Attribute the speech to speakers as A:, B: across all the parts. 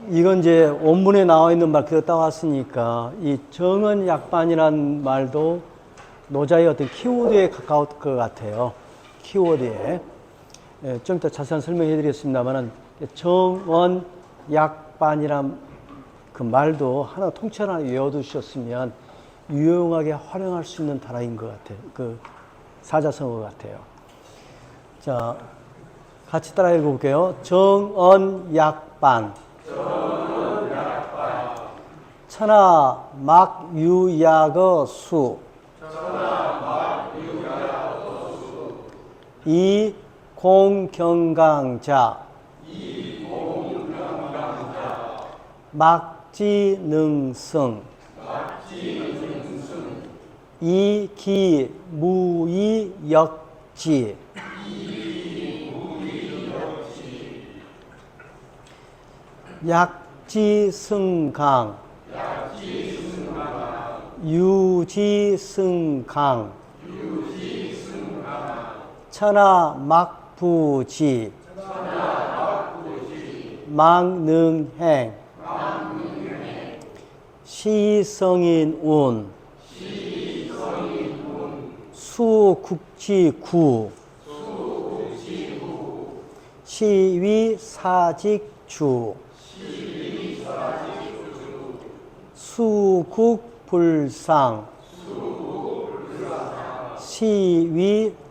A: 이건 이제 원문에 나와 있는 말 그대로 따왔으니까 이 정은 약반이란 말도 노자의 어떤 키워드에 가까울 것 같아요. 키워드에. 좀 더 자세한 설명해 드리겠습니다만은 정언 약반이란 그 말도 하나 통째로 하나 외워두셨으면 유용하게 활용할 수 있는 단어인 것 같아요. 그 사자성어 같아요. 자, 같이 따라 읽어볼게요. 정언 약반. 천하 막유약의 수. 이 공경강자. 막지능성. 이기무이역지. 약지승강. 유지승강. 천하막부지. 망능행. 시성인운. 수국지구. 시위사직주. 수국불상.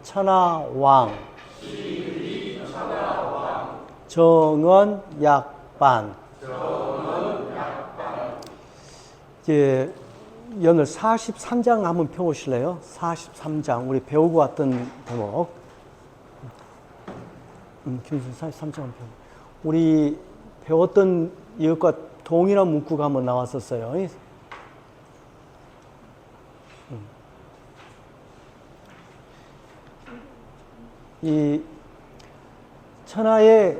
A: 시위천하왕. 정언약반. 이제 오늘 43장 한번 펴보실래요? 43장 우리 배우고 왔던 대목. 김수진 43장 한번 펴. 우리 배웠던 이것과 동일한 문구가 한번 나왔었어요. 이 천하의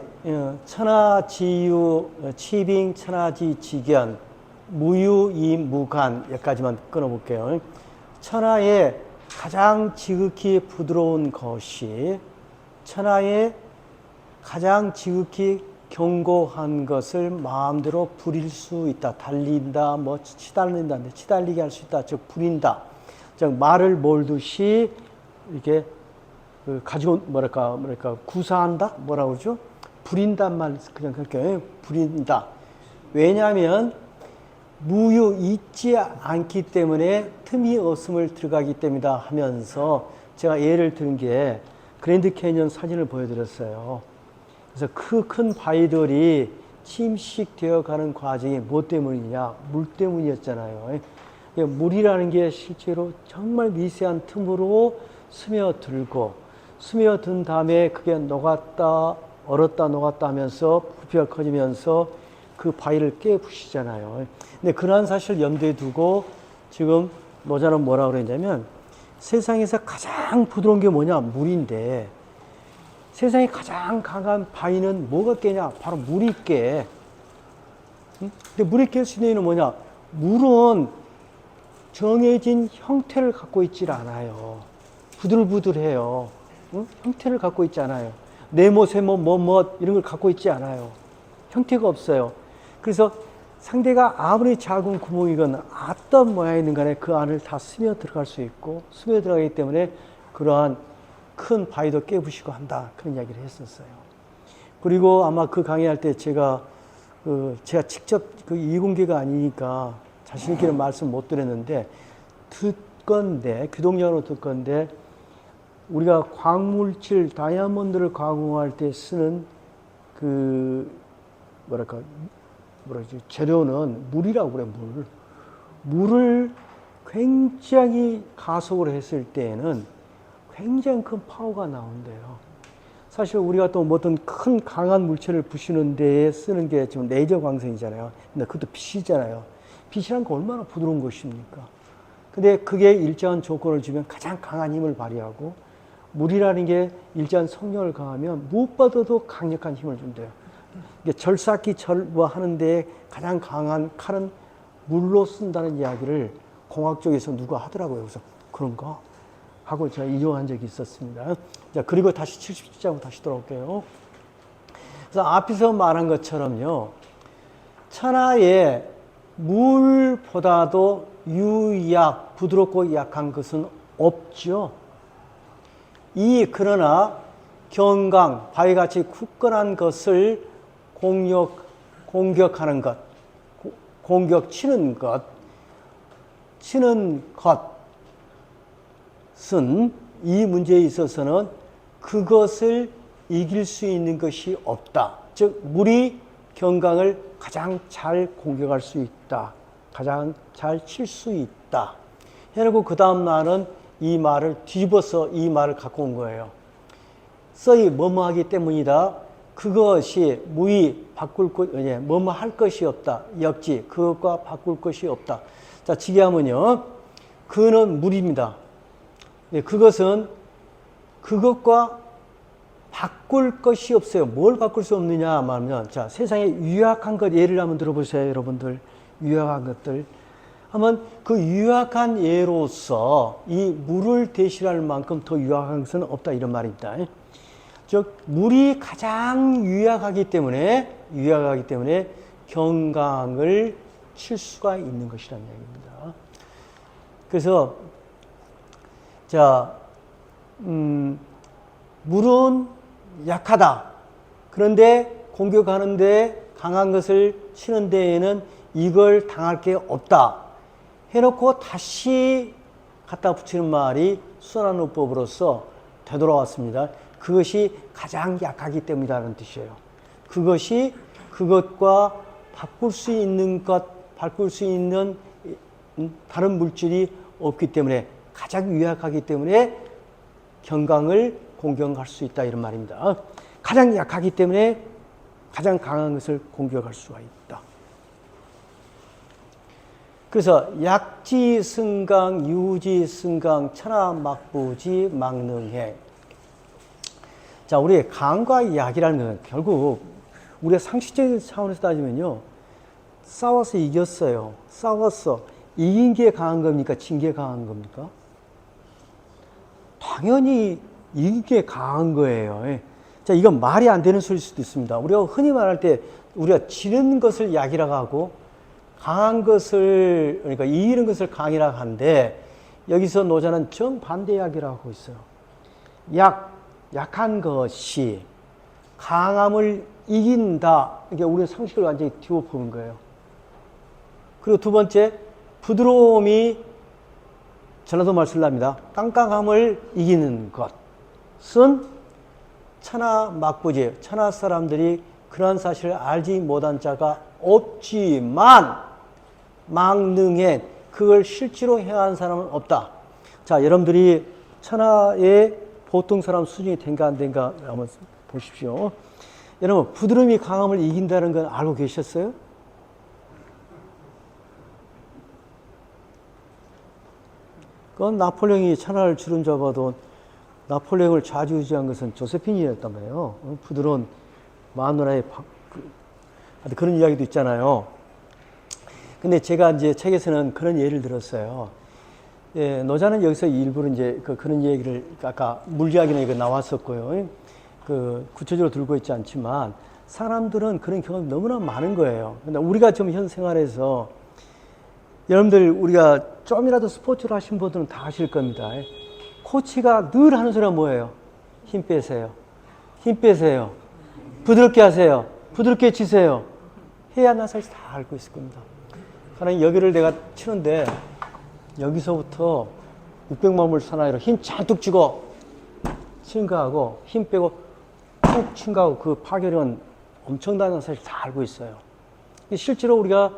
A: 천하지유 치빙 천하지지견 무유이무간 여기까지만 끊어볼게요. 천하의 가장 지극히 부드러운 것이 천하의 가장 지극히 견고한 것을 마음대로 부릴 수 있다. 달린다, 뭐 치달린다, 치달리게 할 수 있다. 즉 부린다. 즉 말을 몰듯이 이렇게 가지고 뭐랄까 구사한다. 뭐라고 그러죠? 부린단 말 그냥 그렇게 부린다. 왜냐하면 무유 있지 않기 때문에 틈이 없음을 들어가기 때문이다 하면서 제가 예를 든 게 그랜드 캐니언 사진을 보여드렸어요. 그래서 그 큰 바위들이 침식되어 가는 과정이 뭐 때문이냐? 물 때문이었잖아요. 물이라는 게 실제로 정말 미세한 틈으로 스며든 다음에 그게 녹았다, 얼었다, 녹았다 하면서 부피가 커지면서 그 바위를 깨부시잖아요. 근데 그러한 사실을 염두에 두고 지금 노자는 뭐라고 그랬냐면 세상에서 가장 부드러운 게 뭐냐? 물인데 세상에 가장 강한 바위는 뭐가 깨냐? 바로 물이 깨. 근데 물이 깰 수 있는 이유는 뭐냐? 물은 정해진 형태를 갖고 있질 않아요. 부들부들해요. 형태를 갖고 있지 않아요. 네모, 세모, 이런 걸 갖고 있지 않아요. 형태가 없어요. 그래서 상대가 아무리 작은 구멍이건 어떤 모양이든 간에 그 안을 다 스며 들어갈 수 있고 스며 들어가기 때문에 그러한 큰 바위도 깨부시고 한다. 그런 이야기를 했었어요. 그리고 아마 그 강의할 때 제가 직접 그 이공계가 아니니까 자신있게는 말씀 못 드렸는데 듣건데 귀동량으로 듣건데 우리가 광물질 다이아몬드를 가공할 때 쓰는 재료는 물이라고 그래. 물을 굉장히 가속을 했을 때에는 굉장히 큰 파워가 나온대요. 사실 우리가 또 어떤 큰 강한 물체를 부시는 데에 쓰는 게 지금 레이저 광선이잖아요. 근데 그것도 빛이잖아요. 빛이란 게 얼마나 부드러운 것입니까? 근데 그게 일정한 조건을 주면 가장 강한 힘을 발휘하고 물이라는 게 일정한 성령을 강하면 무엇보다도 강력한 힘을 준대요. 절삭기 하는데 가장 강한 칼은 물로 쓴다는 이야기를 공학 쪽에서 누가 하더라고요. 그래서 그런가? 하고 제가 인용한 적이 있었습니다. 자, 그리고 다시 77장으로 다시 돌아올게요. 그래서 앞에서 말한 것처럼요. 천하에 물보다도 유약, 부드럽고 약한 것은 없죠. 그러나 경강, 바위같이 굳건한 것을 공격하는 것, 공격 치는 것은 이 문제에 있어서는 그것을 이길 수 있는 것이 없다. 즉 물이 경강을 가장 잘 공격할 수 있다. 가장 잘 칠 수 있다. 해놓고 그 다음 날은 이 말을 뒤집어서 이 말을 갖고 온 거예요. 써이 뭐뭐하기 때문이다. 그것이 무의 바꿀 것, 뭐뭐 할 것이 없다. 역지 그것과 바꿀 것이 없다. 자, 직역하면요. 그는 물입니다. 그것은 그것과 바꿀 것이 없어요. 뭘 바꿀 수 없느냐 말하면, 자, 세상에 유약한 것 예를 한번 들어보세요, 여러분들. 유약한 것들. 하면 그 유약한 예로서 이 물을 대신할 만큼 더 유약한 것은 없다, 이런 말입니다. 즉 물이 가장 유약하기 때문에 경강을 칠 수가 있는 것이라는 얘기입니다. 그래서 자, 물은 약하다. 그런데 공격하는데 강한 것을 치는 데에는 이걸 당할 게 없다. 해놓고 다시 갖다 붙이는 말이 순환어법으로서 되돌아왔습니다. 그것이 가장 약하기 때문이라는 뜻이에요. 그것이 그것과 바꿀 수 있는 다른 물질이 없기 때문에 가장 유약하기 때문에 경강을 공격할 수 있다, 이런 말입니다. 가장 약하기 때문에 가장 강한 것을 공격할 수가 있다. 그래서 약지승강, 유지승강, 천하막부지, 막능해. 자, 우리 강과 약이라는 건 결국 우리가 상식적인 차원에서 따지면요, 싸워서 이겼어요. 싸웠어. 이긴 게 강한 겁니까? 진 게 강한 겁니까? 당연히 이긴 게 강한 거예요. 자, 이건 말이 안 되는 소리일 수도 있습니다. 우리가 흔히 말할 때 우리가 지는 것을 약이라고 하고 강한 것을, 그러니까 이기는 것을 강이라고 하는데, 여기서 노자는 정반대 약이라고 하고 있어요. 약한 것이 강함을 이긴다. 이게 우리는 상식을 완전히 뒤엎은 거예요. 그리고 두 번째, 부드러움이 전라도 말씀을 합니다. 깡깡함을 이기는 것은 천하막부지, 천하 사람들이 그러한 사실을 알지 못한 자가 없지만 막능해, 그걸 실제로 행한 사람은 없다. 자, 여러분들이 천하의 보통 사람 수준이 된가 안 된가 한번 보십시오. 여러분, 부드러움이 강함을 이긴다는 건 알고 계셨어요? 그건 나폴레옹이 천하를 주름잡아도 나폴레옹을 좌지우지한 것은 조세핀이었단 말이에요. 부드러운 마누라의 그런 이야기도 있잖아요. 근데 제가 이제 책에서는 그런 예를 들었어요. 예, 노자는 여기서 일부러 이제 그런 얘기를, 아까 물 이야기는 이거 나왔었고요. 구체적으로 들고 있지 않지만 사람들은 그런 경험이 너무나 많은 거예요. 근데 우리가 좀 현 생활에서, 여러분들 우리가 좀이라도 스포츠를 하신 분들은 다 아실 겁니다. 코치가 늘 하는 소리가 뭐예요? 힘 빼세요. 힘 빼세요. 부드럽게 하세요. 부드럽게 치세요. 해야 나 사실 다 알고 있을 겁니다. 하나님, 여기를 내가 치는데 여기서부터 600마물 사나이로 힘 잔뜩 주고 치는 거하고 힘 빼고 툭 친 거하고 그 파괴력은 엄청나다는 사실 다 알고 있어요. 실제로 우리가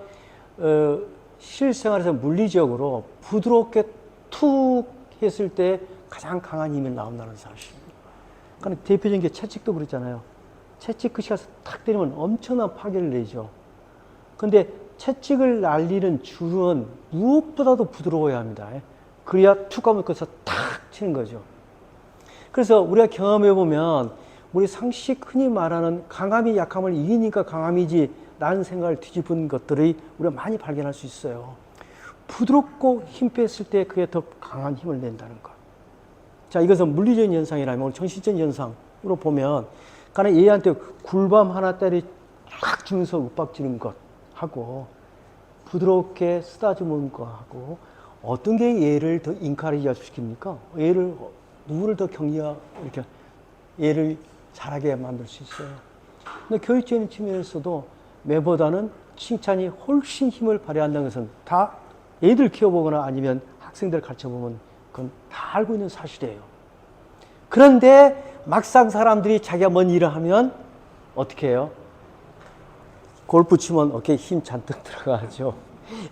A: 실생활에서 물리적으로 부드럽게 툭 했을 때 가장 강한 힘이 나온다는 사실입니다. 그러니까 대표적인 게 채찍도 그렇잖아요. 채찍 끝이 가서 탁 때리면 엄청난 파괴를 내죠. 근데 채찍을 날리는 줄은 무엇보다도 부드러워야 합니다. 그래야 툭 하면 거기서 탁 치는 거죠. 그래서 우리가 경험해 보면 우리 상식 흔히 말하는 강함이 약함을 이기니까 강함이지 라는 생각을 뒤집은 것들이 우리가 많이 발견할 수 있어요. 부드럽고 힘 뺐을 때 그게 더 강한 힘을 낸다는 것. 자, 이것은 물리적인 현상이라면 오늘 정신적인 현상으로 보면 약간의 얘한테 굴밤 하나 때리 꽉 주면서 윽박지는 것 하고 부드럽게 쓰다듬은 거 하고 어떤 게 얘를 더 인카리지 시킵니까? 얘를 누구를 더 이렇게 얘를 잘하게 만들 수 있어요. 근데 교육적인 측면에서도 매보다는 칭찬이 훨씬 힘을 발휘한다는 것은 다 애들 키워보거나 아니면 학생들 가르쳐보면 그건 다 알고 있는 사실이에요. 그런데 막상 사람들이 자기가 뭔 일을 하면 어떻게 해요? 골프 치면 어깨에 힘 잔뜩 들어가죠.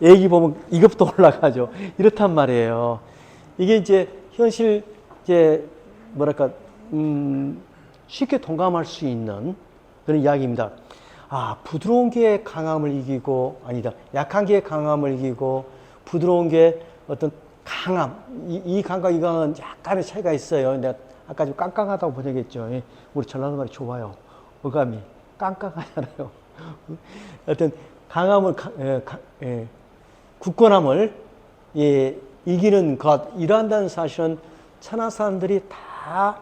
A: 애기 보면 이것부터 올라가죠. 이렇단 말이에요. 이게 이제 현실 이제 뭐랄까 쉽게 동감할 수 있는 그런 이야기입니다. 아, 부드러운 게 강함을 이기고 아니다. 약한 게 강함을 이기고 부드러운 게 어떤 강함. 이 강과 이 강은 약간의 차이가 있어요. 내가 아까 좀 깡깡하다고 번역했죠. 우리 전라도 말이 좋아요. 어감이 깡깡하잖아요. 어떤 강함을 굳건함을 이기는 것 이러한다는 사실은 천하 사람들이 다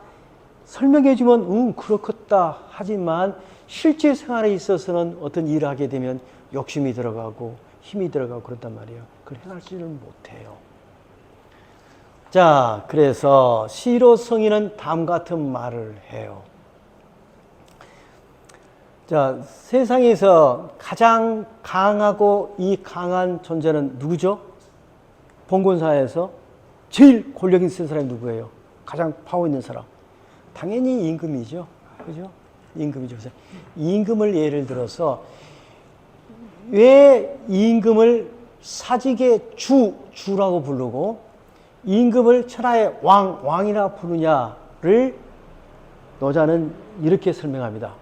A: 설명해주면 그렇겠다 하지만 실제 생활에 있어서는 어떤 일을 하게 되면 욕심이 들어가고 힘이 들어가고 그렇단 말이에요. 그걸 해나가지를 못해요. 자, 그래서 시로 성인은 다음 같은 말을 해요. 자, 세상에서 가장 강하고 이 강한 존재는 누구죠? 봉건사에서 제일 권력 있는 사람이 누구예요? 가장 파워 있는 사람. 당연히 임금이죠. 그죠? 임금이죠. 그래서 임금을 예를 들어서 왜 임금을 사직의 주라고 부르고 임금을 천하의 왕이라 부르냐를 노자는 이렇게 설명합니다.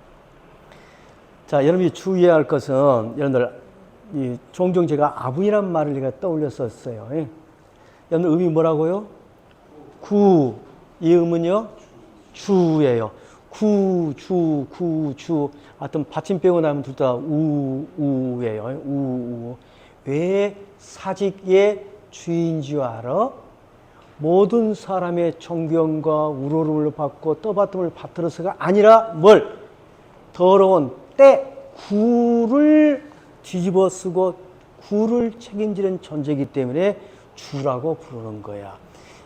A: 자, 여러분이 주의해야 할 것은 여러분들 종종 제가 아부이란 말을 제가 떠올렸었어요. 여러분들 음이 뭐라고요? 구. 이 음은요? 주예요. 구, 주. 하여튼 받침 빼고 나면 둘 다 우예요. 우. 왜 사직의 주인 줄 알아? 모든 사람의 존경과 우러름을 받고 떠받침을 받들어서가 아니라 뭘? 더러운 구를 뒤집어 쓰고 구를 책임지는 존재이기 때문에 주라고 부르는 거야.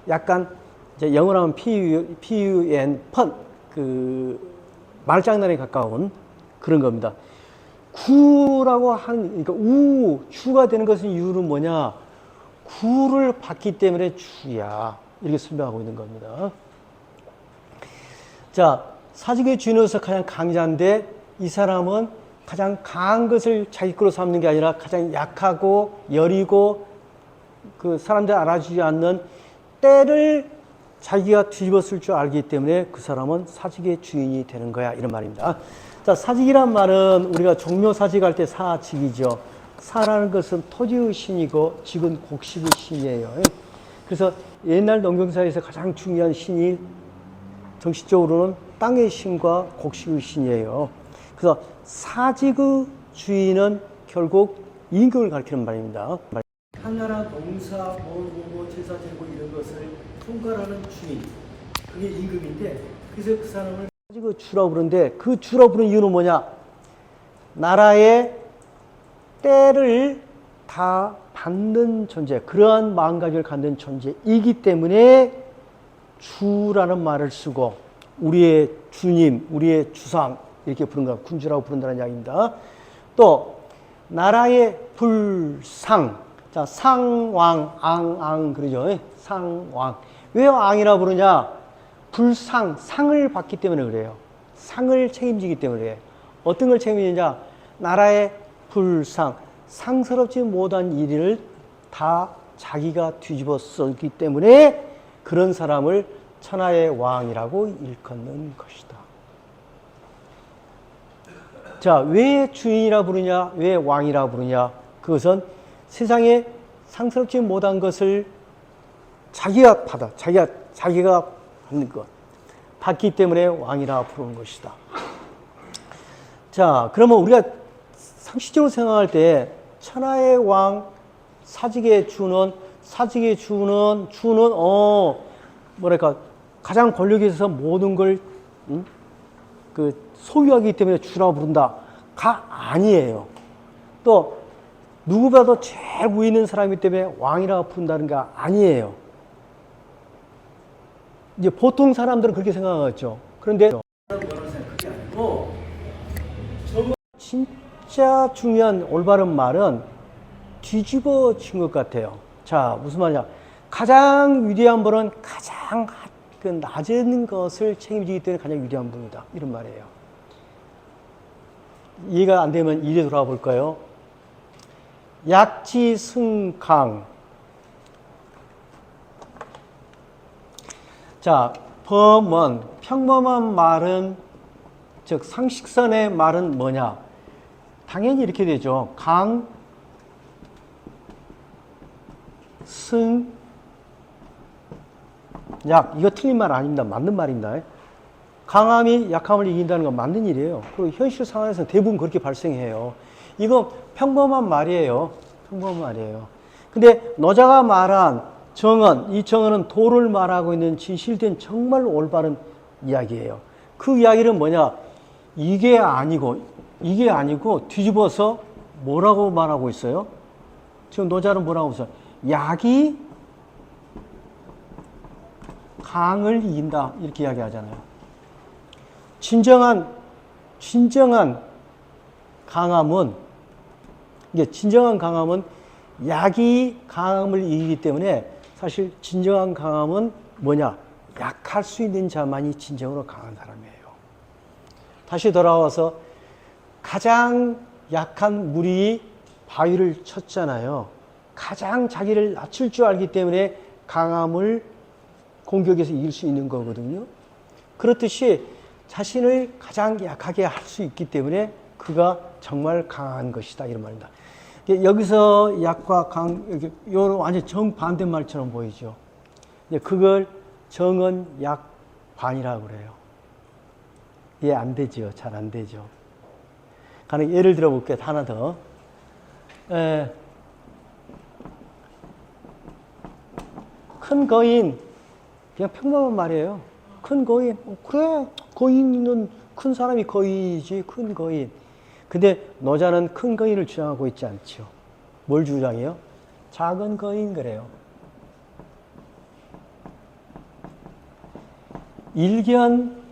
A: 약간 이제 영어로 하면 PUN, 말장난에 가까운 그런 겁니다. 구라고 하는, 그러니까 주가 되는 것은 이유는 뭐냐? 구를 받기 때문에 주야. 이렇게 설명하고 있는 겁니다. 자, 사직의 주인으로서 가장 강자인데 이 사람은 가장 강한 것을 자기 거로 삼는 게 아니라 가장 약하고 여리고 그 사람들 알아주지 않는 때를 자기가 뒤집어 쓸 줄 알기 때문에 그 사람은 사직의 주인이 되는 거야. 이런 말입니다. 자, 사직이란 말은 우리가 종묘 사직할 때 사직이죠. 사라는 것은 토지의 신이고 직은 곡식의 신이에요. 그래서 옛날 농경사에서 가장 중요한 신이 정식적으로는 땅의 신과 곡식의 신이에요. 그래서 사직의 주인은 결국 임금을 가리키는 말입니다. 하나라 농사, 뭐 제사 지내고 이런 것을 통괄하는 주인, 그게 임금인데, 그래서 그 사람을 사직의 주라고 부르는데, 그 주라고 부르는 이유는 뭐냐? 나라의 때를 다 받는 존재, 그러한 마음가짐을 갖는 존재이기 때문에 주라는 말을 쓰고 우리의 주님, 우리의 주상 이렇게 부른 거, 군주라고 부른다는 이야기입니다. 또 나라의 불상, 자, 상왕, 앙 그러죠. 상왕. 왜 왕이라 부르냐? 불상, 상을 받기 때문에 그래요. 상을 책임지기 때문에 그래요. 어떤 걸 책임지느냐? 나라의 불상, 상스럽지 못한 일을 다 자기가 뒤집어 쓰기 때문에 그런 사람을 천하의 왕이라고 일컫는 것이다. 자, 왜 주인이라 부르냐? 왜 왕이라 부르냐? 그것은 세상에 상스럽지 못한 것을 자기가 받아, 자기가 받는 것. 받기 때문에 왕이라 부르는 것이다. 자, 그러면 우리가 상식적으로 생각할 때 천하의 왕, 사직의 주는 뭐랄까 가장 권력이 있어서 모든 걸 소유하기 때문에 주라고 부른다. 가 아니에요. 또 누구보다도 제일 위에 있는 사람이기 때문에 왕이라고 부른다는 게 아니에요. 이제 보통 사람들은 그렇게 생각하죠. 그런데 그게 아니고 진짜 중요한 올바른 말은 뒤집어진 것 같아요. 자, 무슨 말이냐? 가장 위대한 분은 가장 그 낮은 것을 책임지기 때문에 가장 위대한 분이다. 이런 말이에요. 이해가 안 되면 이래 돌아와 볼까요? 약지승강. 자, 범은 평범한 말은, 즉 상식선의 말은 뭐냐? 당연히 이렇게 되죠. 강, 승, 약. 이거 틀린 말 아닙니다. 맞는 말입니다. 강함이 약함을 이긴다는 건 맞는 일이에요. 그리고 현실 상황에서 대부분 그렇게 발생해요. 이거 평범한 말이에요. 평범한 말이에요. 근데 노자가 말한 정언, 이 정언은 도를 말하고 있는 진실된 정말 올바른 이야기예요. 그 이야기는 뭐냐? 이게 아니고 뒤집어서 뭐라고 말하고 있어요? 지금 노자는 뭐라고 있어요? 약이 강을 이긴다. 이렇게 이야기하잖아요. 진정한 강함은, 이게 진정한 강함은 약이 강함을 이기기 때문에 사실 진정한 강함은 뭐냐? 약할 수 있는 자만이 진정으로 강한 사람이에요. 다시 돌아와서 가장 약한 무리이 바위를 쳤잖아요. 가장 자기를 낮출 줄 알기 때문에 강함을 공격해서 이길 수 있는 거거든요. 그렇듯이 자신을 가장 약하게 할 수 있기 때문에 그가 정말 강한 것이다. 이런 말입니다. 여기서 약과 강, 요런 완전 정반대 말처럼 보이죠. 그걸 정은 약 반이라고 그래요. 이해 안 되죠. 잘 안 되죠. 가령 예를 들어 볼게요. 하나 더. 큰 거인, 그냥 평범한 말이에요. 큰 거인, 그래, 거인은 큰 사람이 거인이지, 큰 거인. 근데 노자는 큰 거인을 주장하고 있지 않죠. 뭘 주장해요? 작은 거인 그래요. 일견,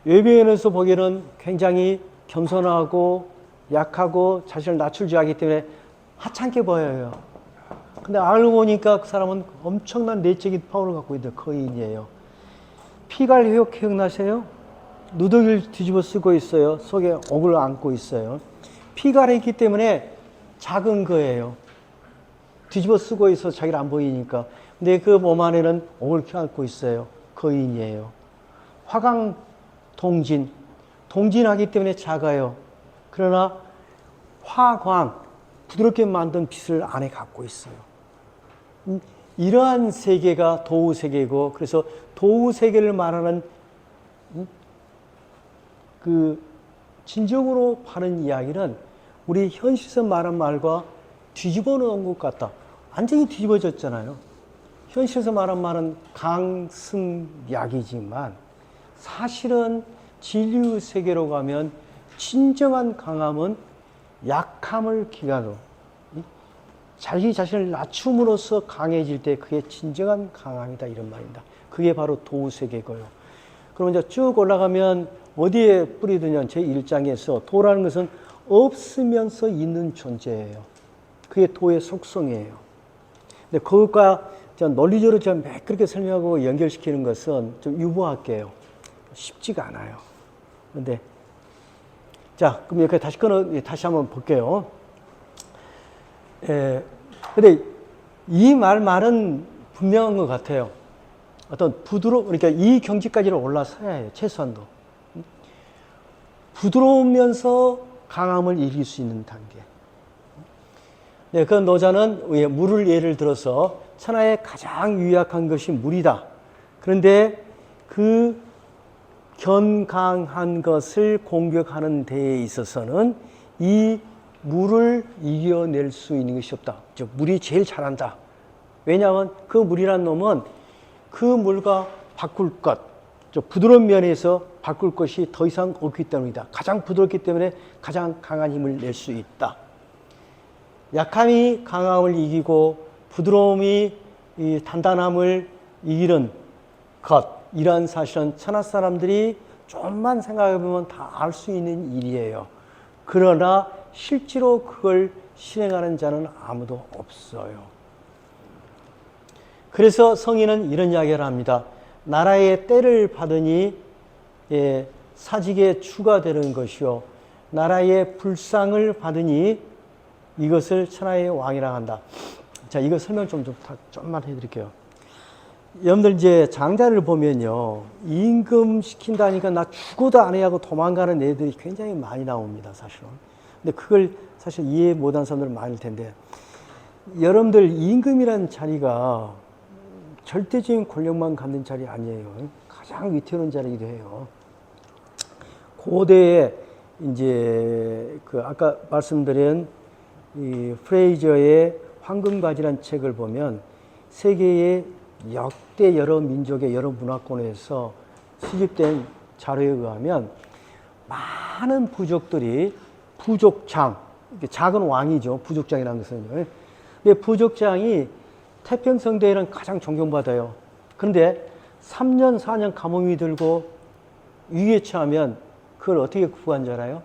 A: 외부인에서 보기에는 굉장히 겸손하고 약하고 자신을 낮출 줄 알기 때문에 하찮게 보여요. 근데 알고 보니까 그 사람은 엄청난 내적인 파워를 갖고 있는 거인이에요. 피갈회옥 기억나세요? 누더기를 뒤집어 쓰고 있어요. 속에 옥을 안고 있어요. 피갈이 있기 때문에 작은 거예요. 뒤집어 쓰고 있어 자기를 안 보이니까. 근데 그 몸 안에는 옥을 켜안고 있어요. 거인이에요. 화강 동진. 동진하기 때문에 작아요. 그러나 화광, 부드럽게 만든 빛을 안에 갖고 있어요. 이러한 세계가 도우 세계고, 그래서 도우 세계를 말하는 그 진정으로 하는 이야기는 우리 현실에서 말한 말과 뒤집어 놓은 것 같다. 완전히 뒤집어졌잖아요. 현실에서 말한 말은 강승약이지만 사실은 진리의 세계로 가면 진정한 강함은 약함을 기간으로 자기 자신을 낮춤으로써 강해질 때 그게 진정한 강함이다. 이런 말입니다. 그게 바로 도세계고요. 그럼 이제 쭉 올라가면 어디에 뿌리드냐? 제1장에서 도라는 것은 없으면서 있는 존재예요. 그게 도의 속성이에요. 근데 그것과 논리적으로 좀 그렇게 설명하고 연결시키는 것은 좀 유보할게요. 쉽지가 않아요. 그런데 자, 그럼 여기 다시 한번 볼게요. 근데 이 말은 분명한 것 같아요. 어떤 그러니까 이 경지까지는 올라서야 해요. 최소한도. 부드러우면서 강함을 이길 수 있는 단계. 네, 그 노자는 물을 예를 들어서 천하에 가장 유약한 것이 물이다. 그런데 그 견강한 것을 공격하는 데에 있어서는 이 물을 이겨낼 수 있는 것이 없다. 즉, 물이 제일 잘한다. 왜냐하면 그 물이란 놈은 그 물과 바꿀 것, 부드러운 면에서 바꿀 것이 더 이상 없기 때문이다. 가장 부드럽기 때문에 가장 강한 힘을 낼 수 있다. 약함이 강함을 이기고 부드러움이 이 단단함을 이기는 것, 이러한 사실은 천하 사람들이 좀만 생각해보면 다 알 수 있는 일이에요. 그러나 실제로 그걸 실행하는 자는 아무도 없어요. 그래서 성인은 이런 이야기를 합니다. 나라의 때를 받으니 사직에 추가되는 것이요, 나라의 불상을 받으니 이것을 천하의 왕이라 한다. 자, 이거 설명 좀만 해드릴게요. 여러분들 이제 장자를 보면요, 임금 시킨다니까 나 죽어도 안 해 하고 도망가는 애들이 굉장히 많이 나옵니다, 사실은. 근데 그걸 사실 이해 못하는 사람들은 많을 텐데, 여러분들 임금이라는 자리가 절대적인 권력만 갖는 자리 아니에요. 가장 위태로운 자리이기도 해요. 고대에 이제 그 아까 말씀드린 이 프레이저의 황금가지라는 책을 보면 세계의 역대 여러 민족의 여러 문화권에서 수집된 자료에 의하면 많은 부족들이 부족장, 작은 왕이죠. 부족장이라는 것은요. 근데 부족장이 태평성대에는 가장 존경받아요. 그런데 3년, 4년 가뭄이 들고 위기에 처하면 그걸 어떻게 구한 줄 알아요?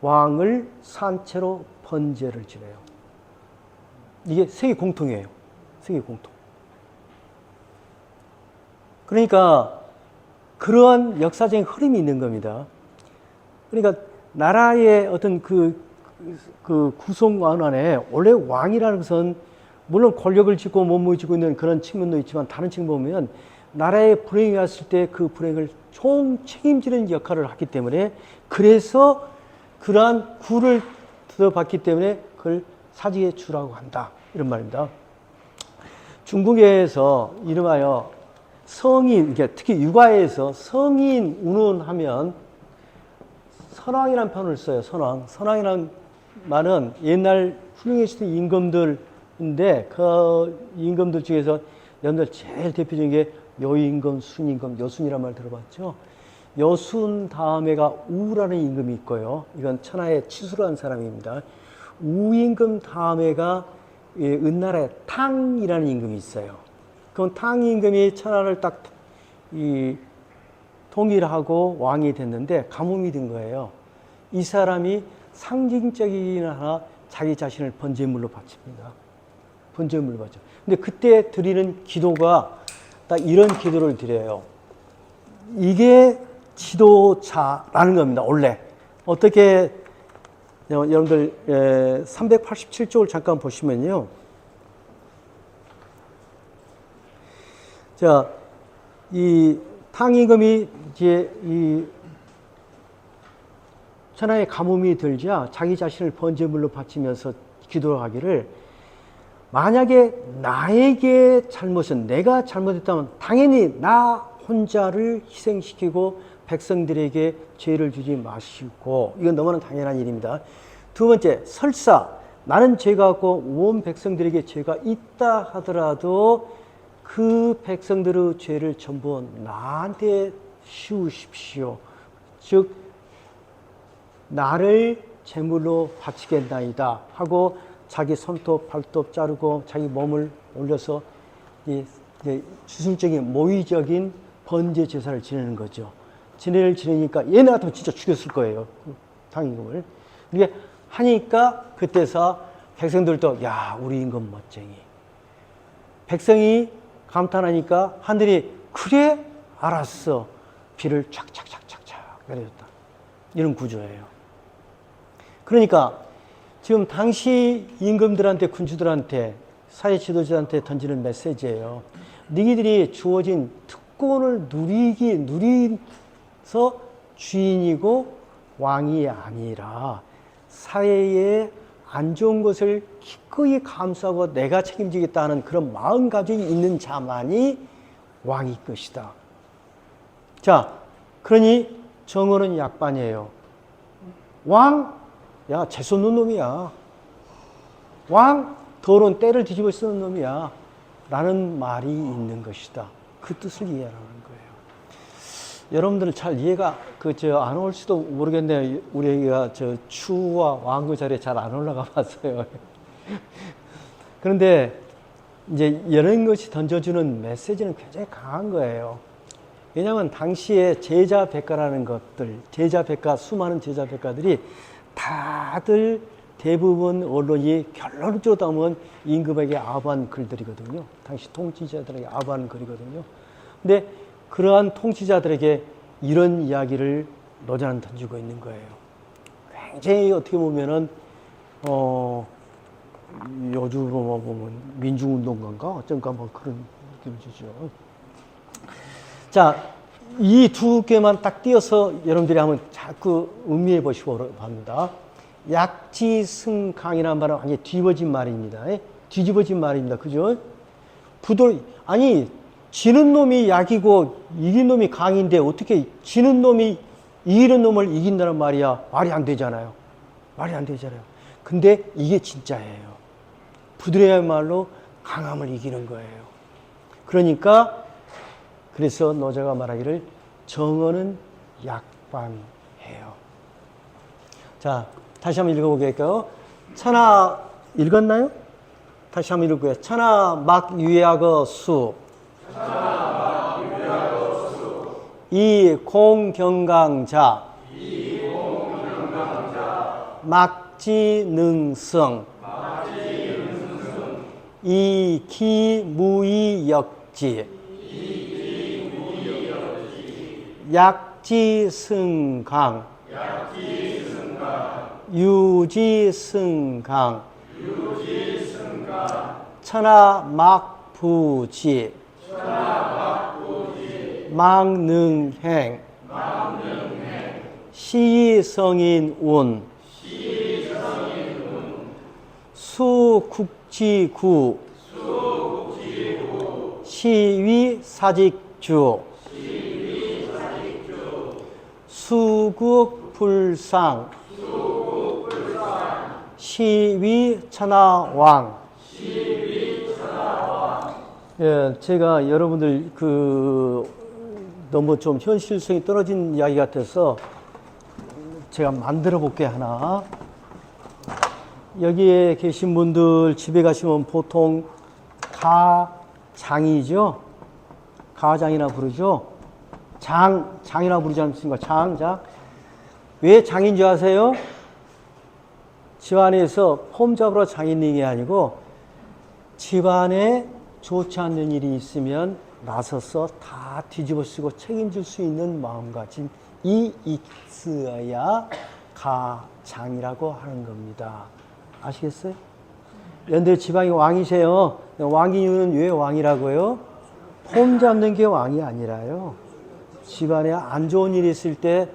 A: 왕을 산채로 번제를 지내요. 이게 세계 공통이에요. 세계 공통. 그러니까 그러한 역사적인 흐름이 있는 겁니다. 그러니까 나라의 어떤 그 구성원 안에 원래 왕이라는 것은 물론 권력을 쥐고 몸을 쥐고 있는 그런 측면도 있지만 다른 측면 보면 나라에 불행이 왔을 때 그 불행을 총 책임지는 역할을 하기 때문에 그래서 그러한 구를 들어봤기 때문에 그걸 사직에 주라고 한다. 이런 말입니다. 중국에서 이름하여 성인, 특히 육아에서 성인 운운하면 선왕이라는 표현을 써요. 선왕. 선왕이라는 말은 옛날 훌륭해지던 임금들인데 그 임금들 중에서 여러분들 제일 대표적인 게 여임금, 순임금, 여순이라는 말 들어봤죠? 여순 다음에가 우라는 임금이 있고요. 이건 천하의 치수라는 사람입니다. 우임금 다음에가 은나라의 탕이라는 임금이 있어요. 그럼 탕 임금이 천하를 딱 통일하고 왕이 됐는데 가뭄이 든 거예요. 이 사람이 상징적이긴 하나 자기 자신을 번제물로 바칩니다. 번제물로 바쳐. 근데 그때 드리는 기도가 딱 이런 기도를 드려요. 이게 지도자라는 겁니다. 원래 어떻게 여러분들 387쪽을 잠깐 보시면요. 자, 이 탕임금이 이제 이 천하에 가뭄이 들자 자기 자신을 번제물로 바치면서 기도를 하기를, 만약에 나에게 잘못은, 내가 잘못했다면 당연히 나 혼자를 희생시키고 백성들에게 죄를 주지 마시고, 이건 너무나 당연한 일입니다. 두 번째, 설사 나는 죄가 없고 온 백성들에게 죄가 있다 하더라도 그 백성들의 죄를 전부 나한테 씌우십시오. 즉 나를 제물로 바치겠나이다 하고 자기 손톱 발톱 자르고 자기 몸을 올려서 주술적인 모의적인 번제 제사를 지내는 거죠. 지내를 지내니까 얘네 같으면 진짜 죽였을 거예요. 당임금을. 이게 하니까 그때서 백성들도 야, 우리 임금 멋쟁이. 백성이 감탄하니까 하늘이 그래? 알았어. 비를 착착착착착 내려줬다. 이런 구조예요. 그러니까 지금 당시 임금들한테, 군주들한테, 사회 지도자한테 던지는 메시지예요. 너희들이 주어진 특권을 누리서 주인이고 왕이 아니라 사회에 안 좋은 것을 기꺼이 감수하고 내가 책임지겠다 하는 그런 마음가짐이 있는 자만이 왕일 것이다. 자, 그러니 정어는 약반이에요. 왕, 야, 재수 없는 놈이야. 왕, 더러운 때를 뒤집어 쓰는 놈이야. 라는 말이 있는 것이다. 그 뜻을 이해하라는 거예요. 여러분들 잘 이해가 안 올지도 모르겠네요. 우리가 추와 왕그 자리에 잘 안 올라가 봤어요. 그런데 이제 이런 것이 던져주는 메시지는 굉장히 강한 거예요. 왜냐하면 당시에 제자백과라는 것들, 수많은 제자백과들이 다들 대부분 언론이 결론적으로 담은 임금에게 아부한 글들이거든요. 당시 통치자들에게 아부한 글이거든요. 근데 그러한 통치자들에게 이런 이야기를 노자는 던지고 있는 거예요. 굉장히 어떻게 보면은 요즘으로 보면 민중운동가인가 어쩐가 뭐 그런 느낌을 주죠. 자, 이 두 개만 딱 띄어서 여러분들이 한번 자꾸 음미해 보시고 합니다. 약지승강이라는 말은 완전히 뒤집어진 말입니다. 뒤집어진 말입니다. 그죠? 지는 놈이 약이고 이긴 놈이 강인데 어떻게 지는 놈이 이기는 놈을 이긴다는 말이야. 말이 안 되잖아요. 말이 안 되잖아요. 근데 이게 진짜예요. 부드러야말로 강함을 이기는 거예요. 그러니까 그래서 노자가 말하기를 정언은 약방해요. 자, 다시 한번 읽어보겠까요? 천하 읽었나요? 다시 한번 읽어볼게요. 천하 막 유약어 수. 이 공경강자. 막지능성. 이 기무이역지. 약지승강. 유지승강. 천하막부지. 망능행. 시성인운. 수국지구. 시위사직주. 수국불상. 시위천하왕. 예, 제가 여러분들 너무 좀 현실성이 떨어진 이야기 같아서 제가 만들어 볼게요, 하나. 여기에 계신 분들 집에 가시면 보통 가장이죠? 가장이나 부르죠? 장이나 부르지 않습니까? 장. 왜 장인 줄 아세요? 집안에서 폼 잡으러 장인인 게 아니고 집안에 좋지 않는 일이 있으면 나서서 다 뒤집어 쓰고 책임질 수 있는 마음가짐이 있어야 가장이라고 하는 겁니다. 아시겠어요? 연대 지방이 왕이세요. 왕인 이유는 왜 왕이라고요? 폼 잡는 게 왕이 아니라요. 집안에 안 좋은 일이 있을 때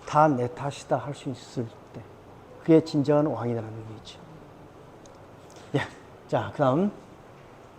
A: 다 내 탓이다 할 수 있을 때. 그게 진정한 왕이라는 얘기죠. 예. 자, 그 다음.